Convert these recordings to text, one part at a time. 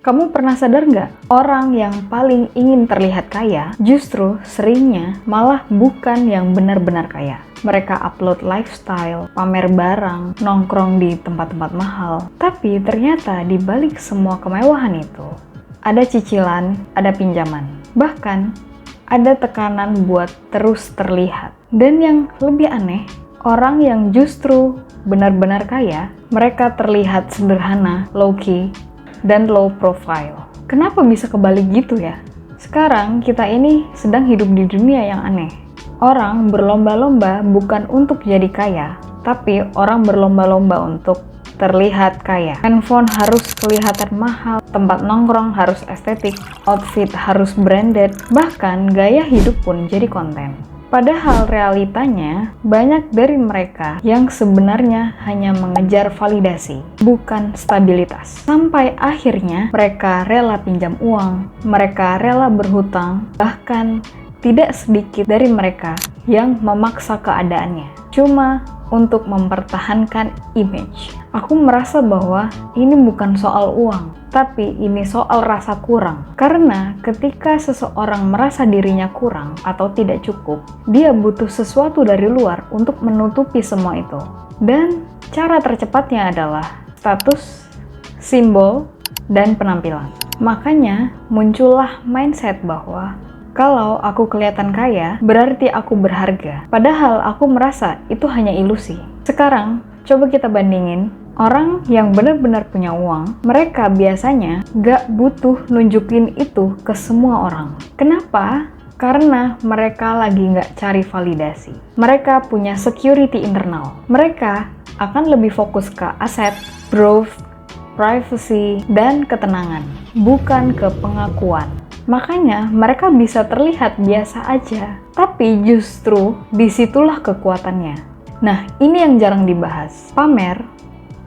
Kamu pernah sadar nggak? Orang yang paling ingin terlihat kaya justru seringnya malah bukan yang benar-benar kaya. Mereka upload lifestyle, pamer barang, nongkrong di tempat-tempat mahal. Tapi ternyata di balik semua kemewahan itu, ada cicilan, ada pinjaman. Bahkan, ada tekanan buat terus terlihat. Dan yang lebih aneh, orang yang justru benar-benar kaya, mereka terlihat sederhana, low-key, dan low profile. Kenapa bisa kebalik gitu ya? Sekarang kita ini sedang hidup di dunia yang aneh. Orang berlomba-lomba bukan untuk jadi kaya, tapi orang berlomba-lomba untuk terlihat kaya. Handphone harus kelihatan mahal, tempat nongkrong harus estetik, outfit harus branded, bahkan gaya hidup pun jadi konten. Padahal realitanya, banyak dari mereka yang sebenarnya hanya mengejar validasi, bukan stabilitas. Sampai akhirnya mereka rela pinjam uang, mereka rela berhutang, bahkan tidak sedikit dari mereka yang memaksa keadaannya. Cuma untuk mempertahankan image. Aku merasa bahwa ini bukan soal uang, tapi ini soal rasa kurang. Karena ketika seseorang merasa dirinya kurang atau tidak cukup, dia butuh sesuatu dari luar untuk menutupi semua itu. Dan cara tercepatnya adalah status, simbol, dan penampilan. Makanya muncullah mindset bahwa kalau aku kelihatan kaya, berarti aku berharga. Padahal aku merasa itu hanya ilusi. Sekarang, coba kita bandingin. Orang yang benar-benar punya uang, mereka biasanya gak butuh nunjukin itu ke semua orang. Kenapa? Karena mereka lagi gak cari validasi. Mereka punya security internal. Mereka akan lebih fokus ke aset, growth, privacy, dan ketenangan, bukan ke pengakuan. Makanya mereka bisa terlihat biasa aja, tapi justru disitulah kekuatannya. Nah, ini yang jarang dibahas. Pamer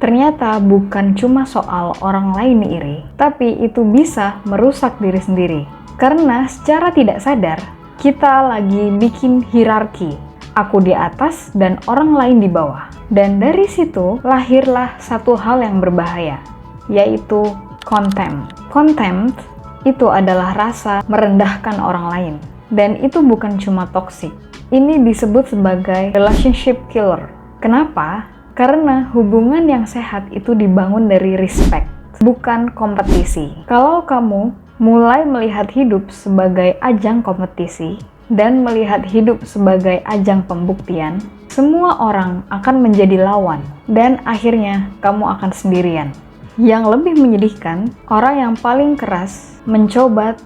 ternyata bukan cuma soal orang lain iri, tapi itu bisa merusak diri sendiri. Karena secara tidak sadar, kita lagi bikin hierarki. Aku di atas dan orang lain di bawah. Dan dari situ lahirlah satu hal yang berbahaya, yaitu contempt. Contempt itu adalah rasa merendahkan orang lain. Dan itu bukan cuma toksik. Ini disebut sebagai relationship killer. Kenapa? Karena hubungan yang sehat itu dibangun dari respect, bukan kompetisi. Kalau kamu mulai melihat hidup sebagai ajang kompetisi dan melihat hidup sebagai ajang pembuktian, semua orang akan menjadi lawan dan akhirnya kamu akan sendirian. Yang lebih menyedihkan, orang yang paling keras mencoba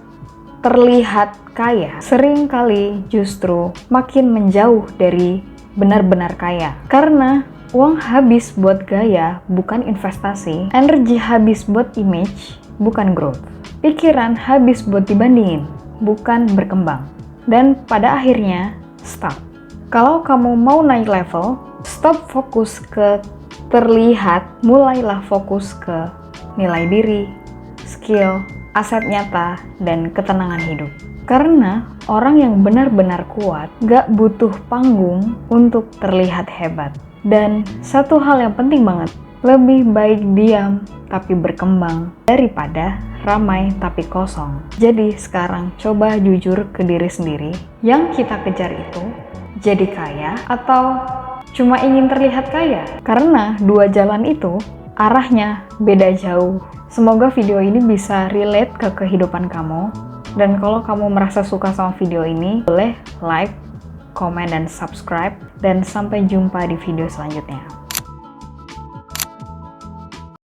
terlihat kaya seringkali justru makin menjauh dari benar-benar kaya. Karena uang habis buat gaya, bukan investasi. Energi habis buat image, bukan growth. Pikiran habis buat dibandingin, bukan berkembang. Dan pada akhirnya, stop. Kalau kamu mau naik level, stop fokus ke terlihat, mulailah fokus ke nilai diri, skill, aset nyata, dan ketenangan hidup. Karena orang yang benar-benar kuat gak butuh panggung untuk terlihat hebat. Dan satu hal yang penting banget, lebih baik diam tapi berkembang daripada ramai tapi kosong. Jadi sekarang coba jujur ke diri sendiri, yang kita kejar itu jadi kaya atau cuma ingin terlihat kaya? Karena dua jalan itu arahnya beda jauh. Semoga video ini bisa relate ke kehidupan kamu. Dan kalau kamu merasa suka sama video ini, boleh like, komen, dan subscribe. Dan sampai jumpa di video selanjutnya.